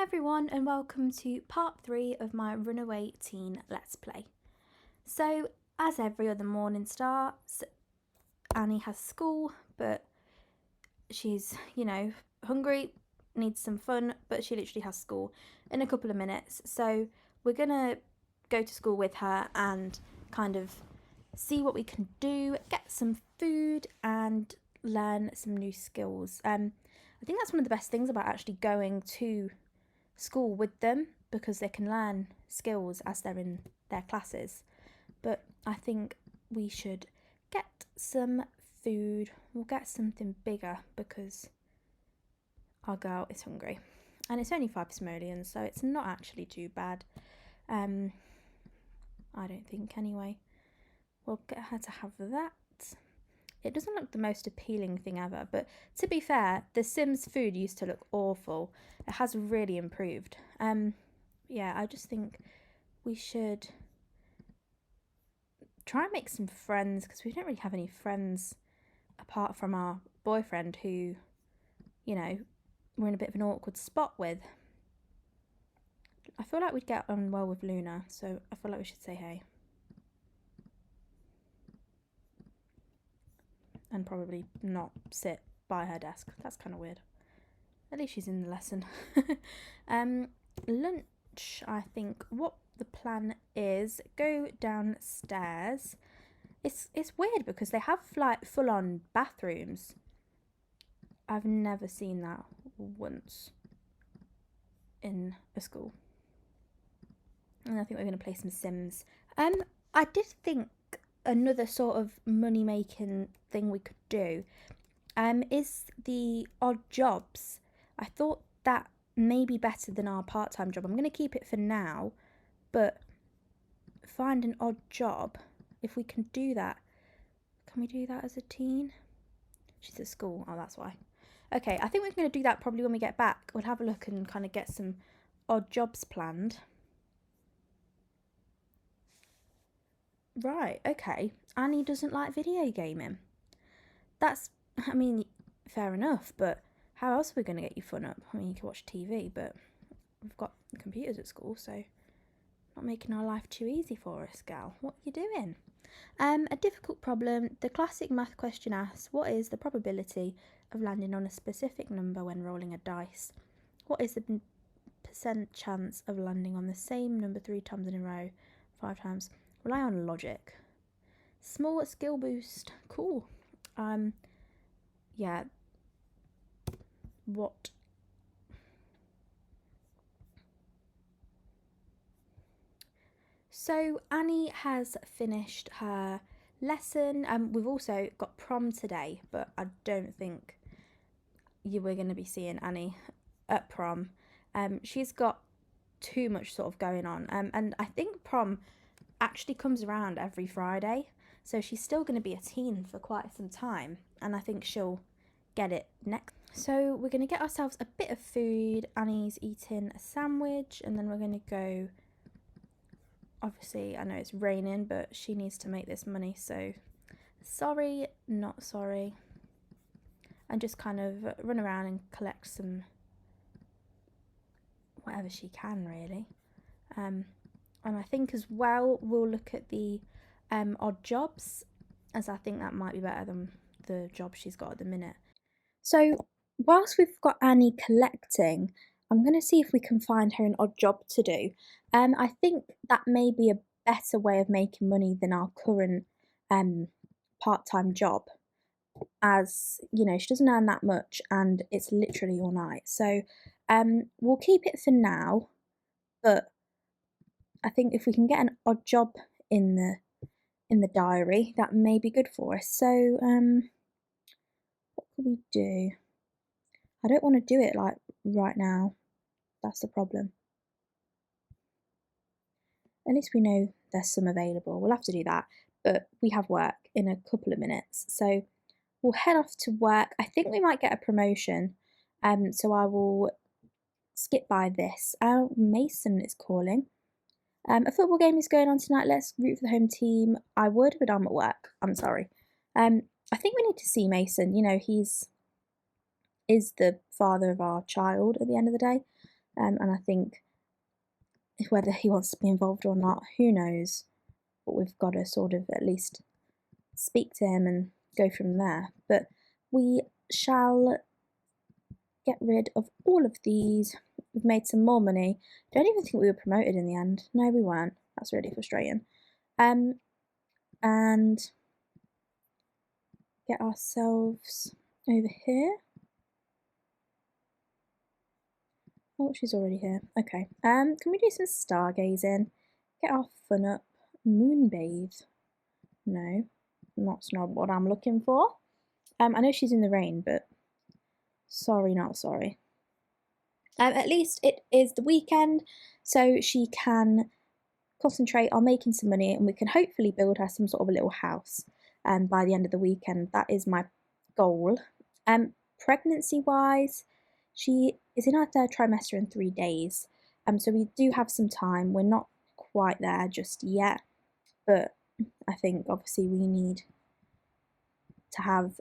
Hi everyone and welcome to part 3 of my Runaway teen Let's Play. So as every other morning starts, Annie has school but she's, hungry, needs some fun, but she literally has school in a couple of minutes. So we're going to go to school with her and kind of see what we can do, get some food and learn some new skills. I think that's one of the best things about actually going to school with them, because they can learn skills as they're in their classes. But I think we should get some food. We'll get something bigger because our girl is hungry, and it's only 5 simoleons, so it's not actually too bad. I don't think anyway. We'll get her to have that. It doesn't look the most appealing thing ever, but to be fair, the Sims food used to look awful. It has really improved. Yeah, I just think we should try and make some friends, because we don't really have any friends apart from our boyfriend who, we're in a bit of an awkward spot with. I feel like we'd get on well with Luna, so I feel like we should say hey. And probably not sit by her desk. That's kind of weird. At least she's in the lesson. Lunch, I think. What the plan is, go downstairs. It's weird because they have like full-on bathrooms. I've never seen that once in a school. And I think we're going to play some Sims. I did think another sort of money-making thing we could do is the odd jobs. I thought that may be better than our part-time job. I'm going to keep it for now, but find an odd job. If we can do that. Can we do that as a teen? She's at school. Oh, that's why. Okay, I think we're going to do that probably when we get back. We'll have a look and kind of get some odd jobs planned. Right, okay. Annie doesn't like video gaming. That's, I mean, fair enough, but how else are we going to get you fun up? I mean, you can watch TV, but we've got computers at school, so not making our life too easy for us, gal. What are you doing? A difficult problem. The classic math question asks, what is the probability of landing on a specific number when rolling a dice? What is the percent chance of landing on the same number 3 times in a row, 5 times? Rely on logic. Small skill boost. Cool. Yeah. What? So Annie has finished her lesson. We've also got prom today, but I don't think you were going to be seeing Annie at prom. She's got too much sort of going on. And I think prom actually comes around every Friday, so she's still going to be a teen for quite some time, and I think she'll get it next. So we're going to get ourselves a bit of food. Annie's eating a sandwich, and then we're going to go, obviously I know it's raining, but she needs to make this money, so sorry, not sorry, and just kind of run around and collect some whatever she can, really. And I think as well we'll look at the odd jobs, as I think that might be better than the job she's got at the minute. So whilst we've got Annie collecting, I'm going to see if we can find her an odd job to do. I think that may be a better way of making money than our current part-time job, as she doesn't earn that much and it's literally all night. So we'll keep it for now, but I think if we can get an odd job in the diary, that may be good for us. So what could we do? I don't want to do it like right now. That's the problem. At least we know there's some available. We'll have to do that, but we have work in a couple of minutes, so we'll head off to work. I think we might get a promotion, so I will skip by this. Mason is calling. A football game is going on tonight. Let's root for the home team. I would, but I'm at work. I'm sorry. I think we need to see Mason. He's is the father of our child at the end of the day. and I think whether he wants to be involved or not, who knows, but we've got to sort of at least speak to him and go from there. But we shall get rid of all of these. We've made some more money. Don't even think we were promoted in the end. No, we weren't. That's really frustrating. And get ourselves over here. Oh, she's already here. Okay. Can we do some stargazing? Get our fun up. Moonbathe. No, that's not what I'm looking for. I know she's in the rain, but sorry, not sorry. At least it is the weekend, so she can concentrate on making some money, and we can hopefully build her some sort of a little house by the end of the weekend. That is my goal. Pregnancy wise, she is in her third trimester in 3 days, so we do have some time. We're not quite there just yet, but I think obviously we need to have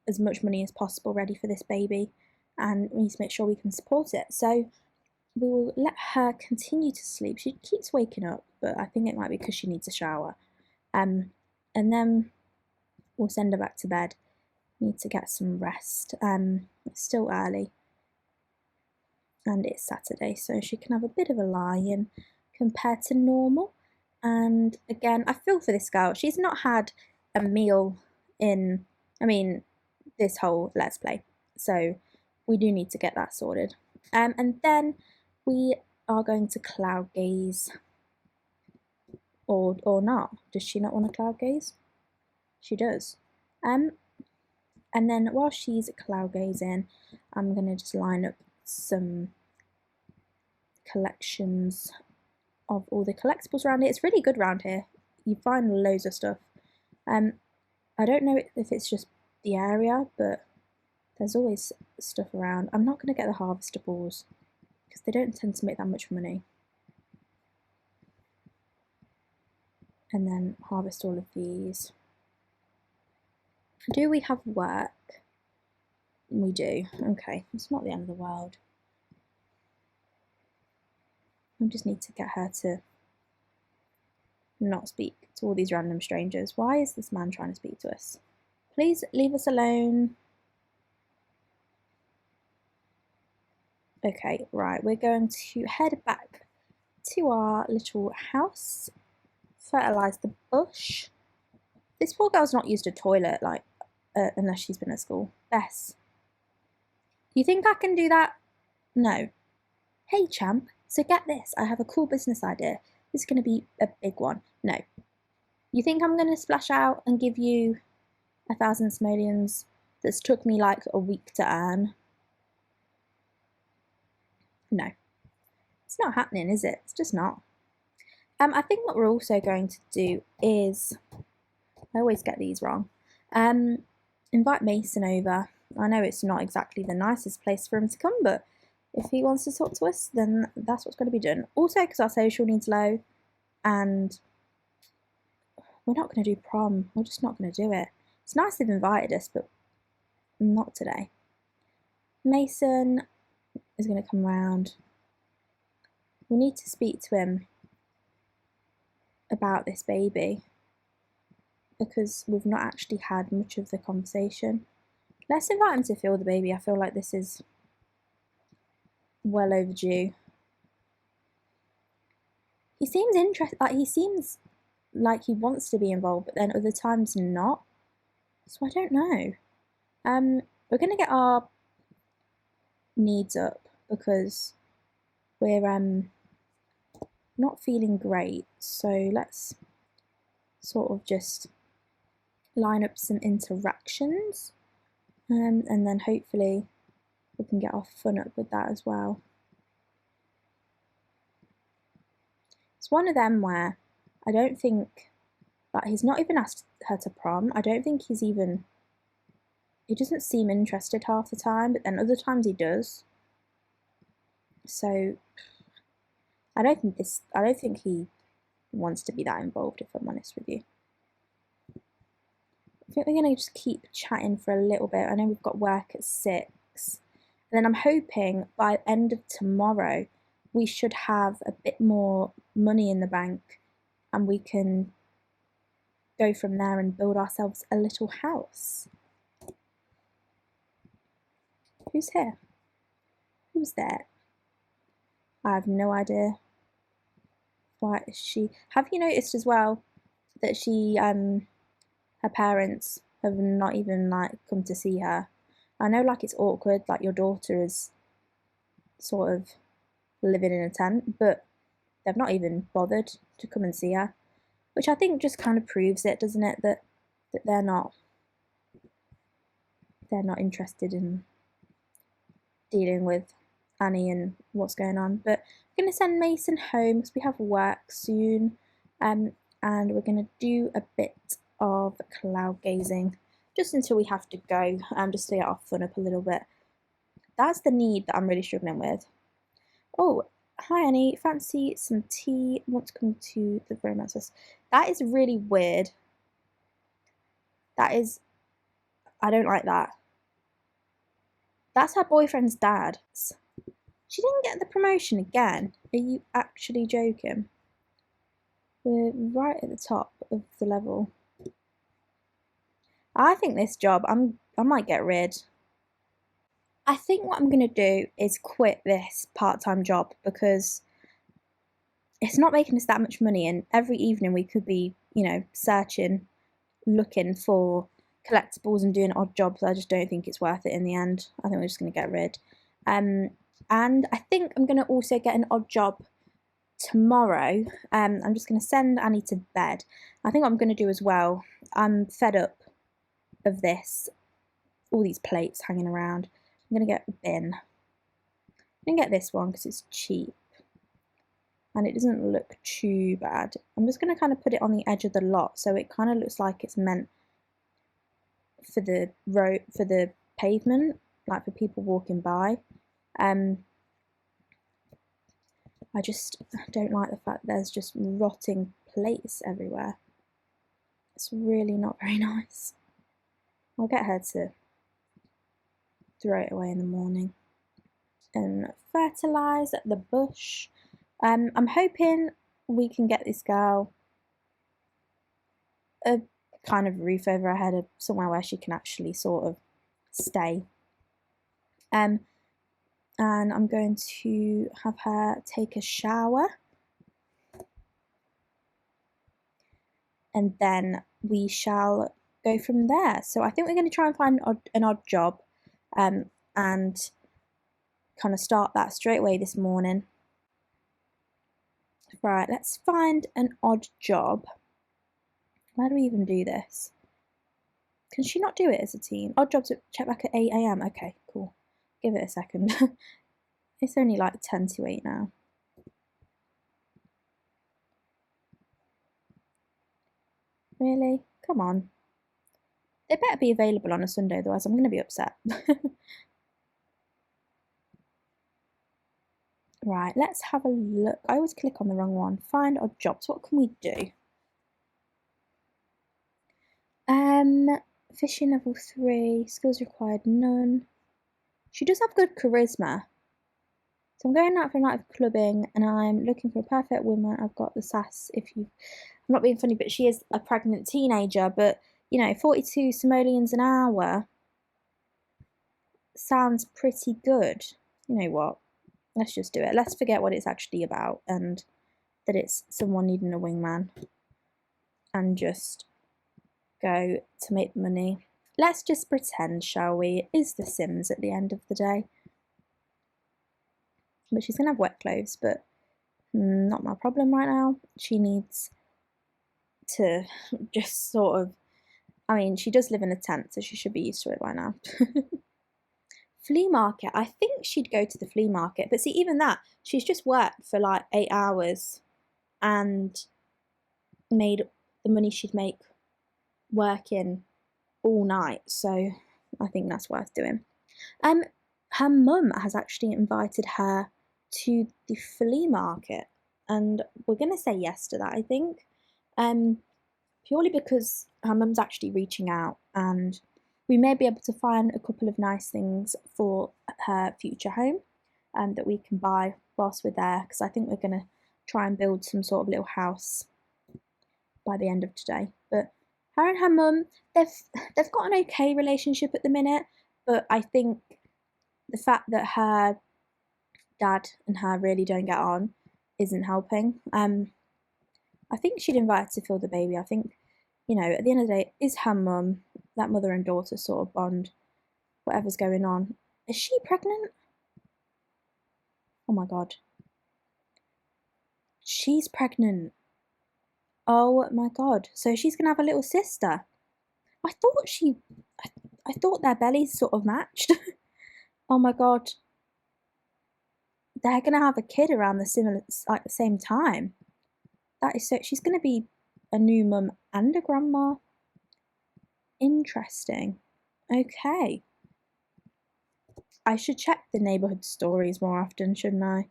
as much money as possible ready for this baby, and we need to make sure we can support it. So we will let her continue to sleep. She keeps waking up, but I think it might be because she needs a shower. And then we'll send her back to bed. Need to get some rest. It's still early, and it's Saturday, so she can have a bit of a lie-in compared to normal. And again, I feel for this girl. She's not had a meal in, this whole Let's Play. So we do need to get that sorted. And then we are going to cloud gaze. Or not. Does she not want to cloud gaze? She does. And then while she's cloud gazing, I'm going to just line up some collections of all the collectibles around here. It's really good around here. You find loads of stuff. I don't know if it's just the area, but there's always stuff around. I'm not going to get the harvester balls because they don't tend to make that much money. And then harvest all of these. Do we have work? We do. Okay, it's not the end of the world. I just need to get her to not speak to all these random strangers. Why is this man trying to speak to us? Please leave us alone. Okay, right, we're going to head back to our little house, fertilise the bush. This poor girl's not used a toilet, unless she's been at school. Bess, you think I can do that? No. Hey, champ, so get this, I have a cool business idea. This is going to be a big one. No. You think I'm going to splash out and give you 1,000 simoleons that's took me like a week to earn? No. It's not happening, is it? It's just not. I think what we're also going to do is, I always get these wrong, invite Mason over. I know it's not exactly the nicest place for him to come, but if he wants to talk to us, then that's what's going to be done. Also, because our social needs low, and we're not going to do prom. We're just not going to do it. It's nice they've invited us, but not today. Mason is going to come round. We need to speak to him about this baby because we've not actually had much of the conversation. Let's invite him to feel the baby. I feel like this is well overdue. He seems interested. He seems like he wants to be involved, but then other times not. So I don't know. We're gonna get our needs up because we're not feeling great. So let's sort of just line up some interactions, and then hopefully we can get our fun up with that as well. It's one of them where I don't think that he's not even asked her to prom. I don't think he doesn't seem interested half the time, but then other times he does. So I don't think he wants to be that involved, if I'm honest with you. I think we're going to just keep chatting for a little bit. I know we've got work at 6, And then I'm hoping by the end of tomorrow, we should have a bit more money in the bank and we can go from there and build ourselves a little house. Who's here? Who's there? I have no idea. Why is she? Have you noticed as well that her parents have not even like come to see her? I know like it's awkward, like your daughter is sort of living in a tent, but they've not even bothered to come and see her, which I think just kind of proves it, doesn't it? That they're not interested in dealing with Annie and what's going on. But we're going to send Mason home because we have work soon, and we're going to do a bit of cloud gazing just until we have to go, just to get our fun up a little bit. That's the need that I'm really struggling with. Oh, hi Annie, fancy some tea? Want to come to the romance house? That is really weird. That is, I don't like that. That's her boyfriend's dad. She didn't get the promotion again. Are you actually joking? We're right at the top of the level. I think this job, I might get rid. I think what I'm going to do is quit this part-time job because it's not making us that much money, and every evening we could be, searching, looking for collectibles and doing odd jobs. I just don't think it's worth it in the end. I think we're just going to get rid. And I think I'm going to also get an odd job tomorrow. I'm just going to send Annie to bed. I think what I'm going to do as well, I'm fed up of this, all these plates hanging around. I'm going to get a bin. I'm going to get this one because it's cheap and it doesn't look too bad. I'm just going to kind of put it on the edge of the lot so it kind of looks like it's meant for the road, for the pavement, like for people walking by. I just don't like the fact there's just rotting plates everywhere. It's really not very nice. I'll get her to throw it away in the morning. And fertilise the bush. I'm hoping we can get this girl a kind of roof over her head, somewhere where she can actually sort of stay. And I'm going to have her take a shower. And then we shall go from there. So I think we're going to try and find an odd job and kind of start that straight away this morning. Right, let's find an odd job. Where do we even do this? Can she not do it as a team? Odd jobs, check back at 8 AM. Okay, cool. Give it a second. It's only like 10 to 8 now. Really? Come on. They better be available on a Sunday, otherwise I'm going to be upset. Right, let's have a look. I always click on the wrong one. Find odd jobs. What can we do? Fishing level 3. Skills required, none. She does have good charisma. So I'm going out for a night of clubbing and I'm looking for a perfect woman. I've got the sass if you... I'm not being funny, but she is a pregnant teenager. But, 42 simoleons an hour sounds pretty good. You know what? Let's just do it. Let's forget what it's actually about and that it's someone needing a wingman and just go to make money. Let's just pretend, shall we? It is The Sims at the end of the day. But she's going to have wet clothes, but not my problem right now. She needs to just sort of... I mean, she does live in a tent, so she should be used to it by now. Flea market. I think she'd go to the flea market. But see, even that, she's just worked for like 8 hours and made the money she'd make working all night. So I think that's worth doing. Her mum has actually invited her to the flea market. And we're going to say yes to that, I think. Purely because her mum's actually reaching out and we may be able to find a couple of nice things for her future home that we can buy whilst we're there, because I think we're going to try and build some sort of little house by the end of today. But her and her mum, they've got an okay relationship at the minute, but I think the fact that her dad and her really don't get on isn't helping. I think she'd invite to feel the baby. I think, at the end of the day, is her mum, that mother and daughter sort of bond, whatever's going on. Is she pregnant? Oh my god. She's pregnant. Oh my god. So she's gonna have a little sister. I thought I thought their bellies sort of matched. Oh my god. They're gonna have a kid around the same time. That is so. She's gonna be a new mum and a grandma. Interesting. Okay. I should check the neighbourhood stories more often, shouldn't I?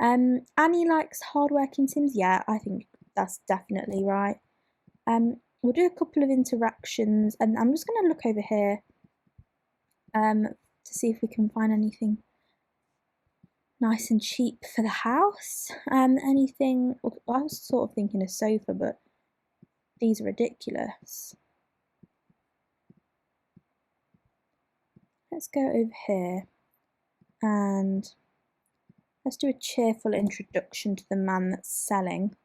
Annie likes hardworking Sims. Yeah, I think that's definitely right. We'll do a couple of interactions, and I'm just going to look over here to see if we can find anything nice and cheap for the house. Anything? I was sort of thinking a sofa, but these are ridiculous. Let's go over here and let's do a cheerful introduction to the man that's selling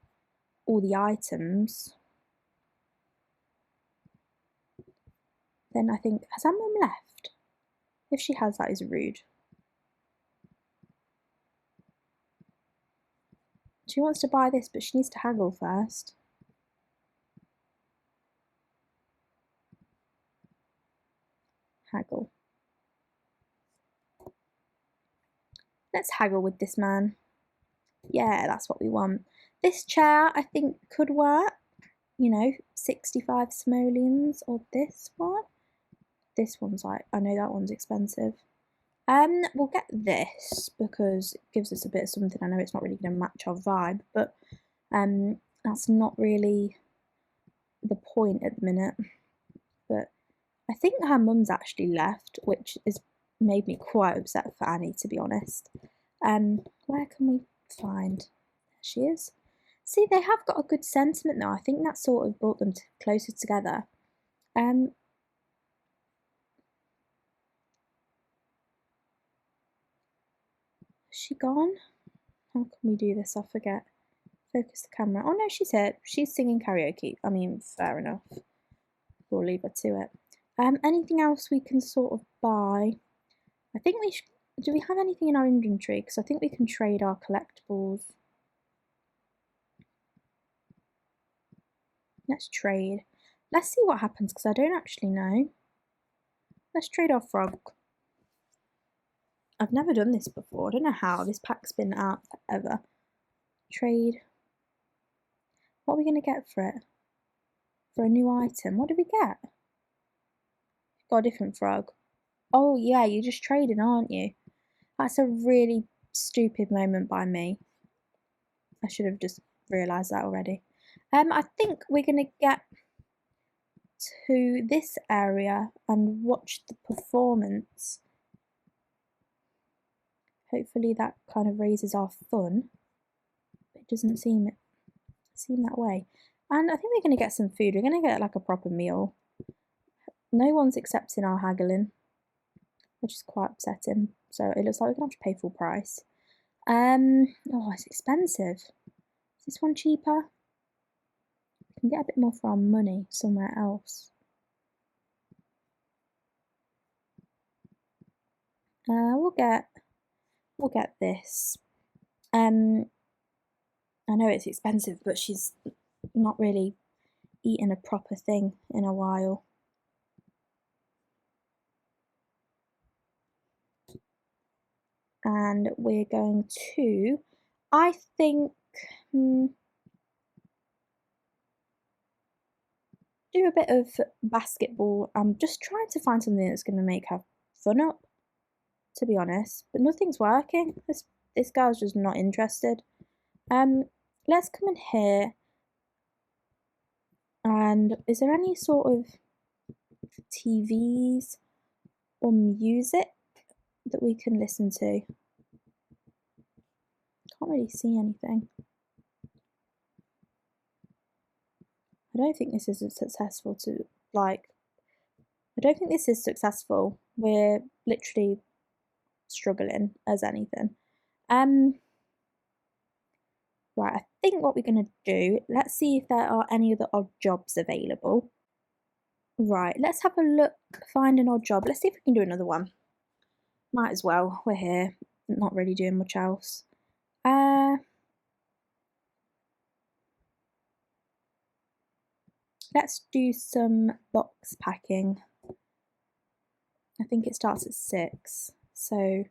all the items. Then I think, has our mum left? If she has, that is rude. She wants to buy this, but she needs to haggle first. Haggle. Let's haggle with this man. Yeah, that's what we want. This chair, I think, could work. 65 simoleons, or this one. This one's I know that one's expensive. We'll get this because it gives us a bit of something. I know it's not really going to match our vibe, but that's not really the point at the minute. But I think her mum's actually left, which has made me quite upset for Annie, to be honest. Where can we find? There she is. See, they have got a good sentiment though. I think that sort of brought them closer together. Is she gone? How can we do this? I forget. Focus the camera. Oh no, she's here. She's singing karaoke. I mean, fair enough. We'll leave her to it. Anything else we can sort of buy? I think we should. Do we have anything in our inventory? Because I think we can trade our collectibles. Let's trade. Let's see what happens because I don't actually know. Let's trade our frog. I've never done this before. I don't know how. This pack's been out forever. Trade. What are we going to get for it? For a new item. What did we get? Got a different frog. Oh yeah, you're just trading, aren't you? That's a really stupid moment by me. I should have just realised that already. I think we're going to get to this area and watch the performance. Hopefully that kind of raises our fun. But it doesn't seem that way. And I think we're going to get some food. We're going to get like a proper meal. No one's accepting our haggling, which is quite upsetting. So it looks like we're going to have to pay full price. Oh, it's expensive. Is this one cheaper? We can get a bit more for our money somewhere else. We'll get this. I know it's expensive, but she's not really eaten a proper thing in a while. And we're going to, I think, do a bit of basketball. I'm just trying to find something that's going to make her fun up, to be honest. But nothing's working. This girl's just not interested. Let's come in here. And is there any sort of TVs or music that we can listen to. Can't really see anything. I don't think this is successful to like. I don't think this is successful. We're literally struggling as anything. Right, I think what we're going to do, let's see if there are any other odd jobs available. Right, let's have a look, find an odd job. Let's see if we can do another one. Might as well, we're here, not really doing much else. Let's do some box packing. I think it starts at 6, so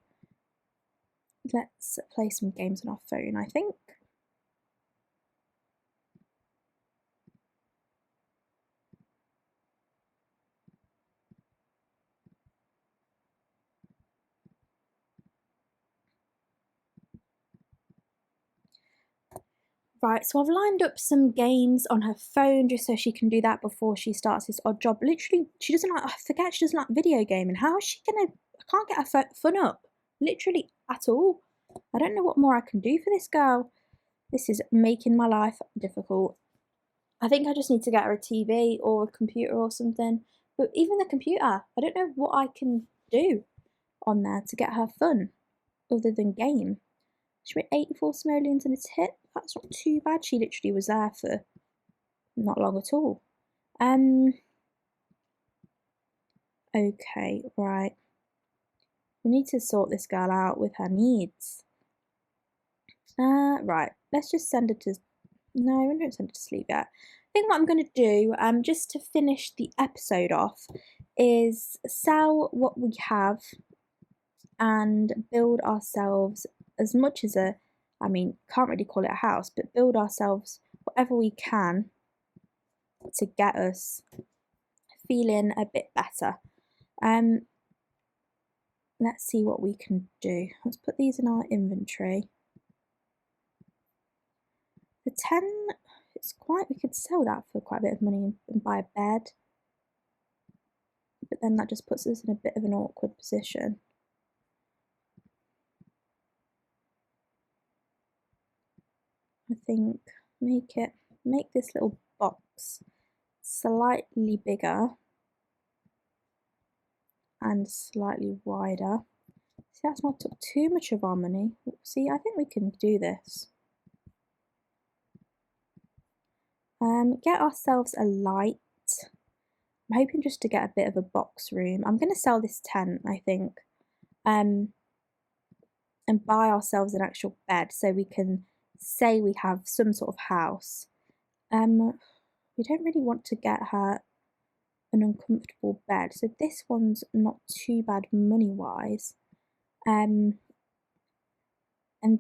let's play some games on our phone, I think. Right, so I've lined up some games on her phone just so she can do that before she starts this odd job. Literally, she doesn't like, I forget she doesn't like video gaming. How is she gonna, I can't get her fun up, literally at all. I don't know what more I can do for this girl. This is making my life difficult. I think I just need to get her a TV or a computer or something. But even the computer, I don't know what I can do on there to get her fun other than game. She made 84 simoleons in its hit. That's not too bad. She literally was there for not long at all. Okay, right. We need to sort this girl out with her needs. Right. Let's just send her to. No, we don't send her to sleep yet. I think what I'm going to do, just to finish the episode off, is sell what we have and build ourselves as much as can't really call it a house, but build ourselves whatever we can to get us feeling a bit better. Let's see what we can do. Let's put these in our inventory. The 10, we could sell that for quite a bit of money and buy a bed. But then that just puts us in a bit of an awkward position. I think make this little box slightly bigger and slightly wider. See, that's not took too much of our money. See, I think we can do this. Get ourselves a light. I'm hoping just to get a bit of a box room. I'm going to sell this tent, I think, and buy ourselves an actual bed so we can say we have some sort of house. We don't really want to get her an uncomfortable bed, so this one's not too bad money-wise. And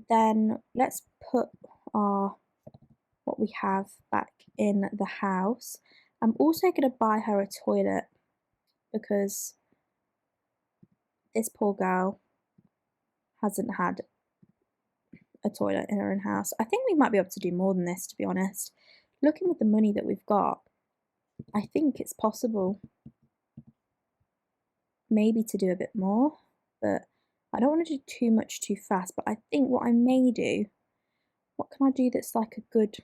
then let's put what we have back in the house. I'm also going to buy her a toilet because this poor girl hasn't had a toilet in her own house. I think we might be able to do more than this, to be honest. Looking with the money that we've got, I think it's possible maybe to do a bit more, but I don't want to do too much too fast. But I think what I may do, what can I do that's like a good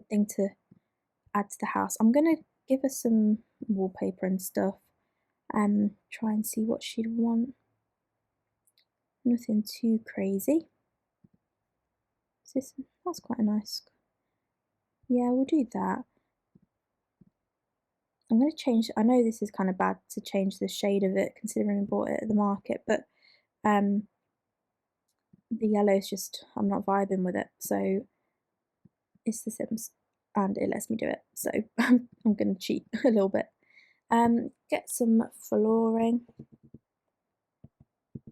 thing to add to the house? I'm gonna give her some wallpaper and stuff. Try and see what she'd want. Nothing too crazy. That's quite a nice. Yeah, we'll do that. I'm going to change, I know this is kind of bad to change the shade of it considering I bought it at the market, but the yellow is just, I'm not vibing with it, so it's The Sims and it lets me do it, so I'm going to cheat a little bit. Get some flooring,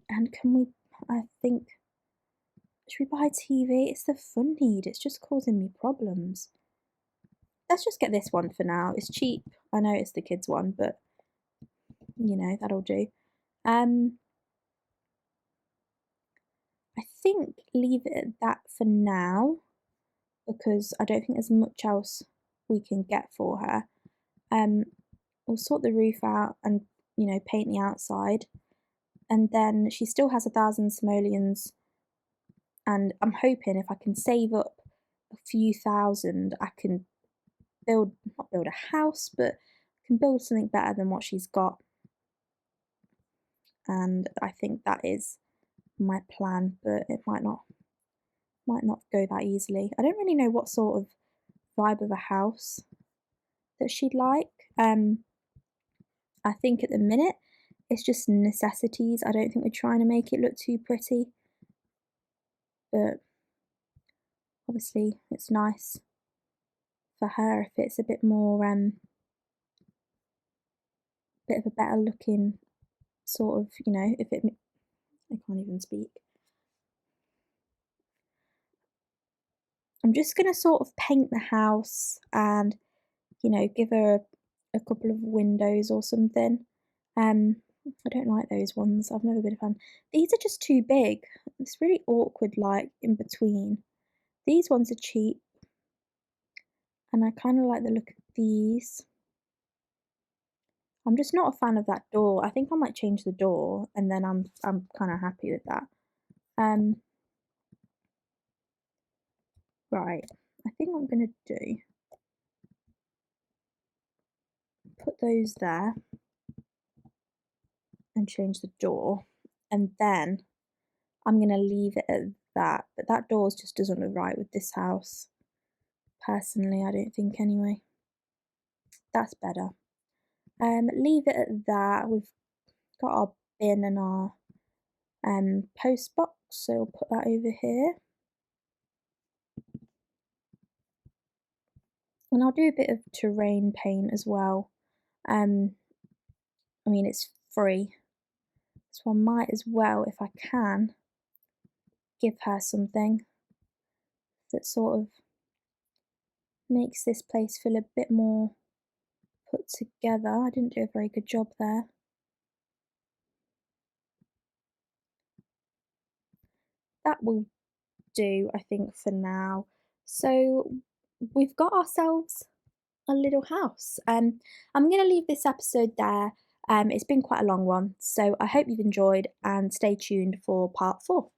and can we, I think, should we buy a TV? It's the fun need, it's just causing me problems. Let's just get this one for now. It's cheap. I know it's the kids one, but you know, that'll do. I think leave it at that for now because I don't think there's much else we can get for her. we'll sort the roof out and, paint the outside. And then she still has 1,000 simoleons, and I'm hoping if I can save up a few thousand, I can not build a house, but can build something better than what she's got. And I think that is my plan, but it might not go that easily. I don't really know what sort of vibe of a house that she'd like. I think at the minute it's just necessities. I don't think we're trying to make it look too pretty, but obviously it's nice for her if it's a bit more bit of a better looking sort of, if it I can't even speak. I'm just gonna sort of paint the house and, give her a couple of windows or something. I don't like those ones. I've never been a fan. These are just too big. It's really awkward, like in between. These ones are cheap, and I kind of like the look of these. I'm just not a fan of that door. I think I might change the door, and then I'm kind of happy with that. Right. I think what I'm gonna do, put those there and change the door, and then I'm gonna leave it at that. But that door just doesn't look right with this house. Personally, I don't think anyway. That's better. Leave it at that. We've got our bin and our post box, so we'll put that over here. And I'll do a bit of terrain paint as well. I mean, it's free, so I might as well, if I can, give her something that sort of makes this place feel a bit more put together. I didn't do a very good job there. That will do, I think, for now. So we've got ourselves a little house. I'm going to leave this episode there. It's been quite a long one, so I hope you've enjoyed and stay tuned for part 4.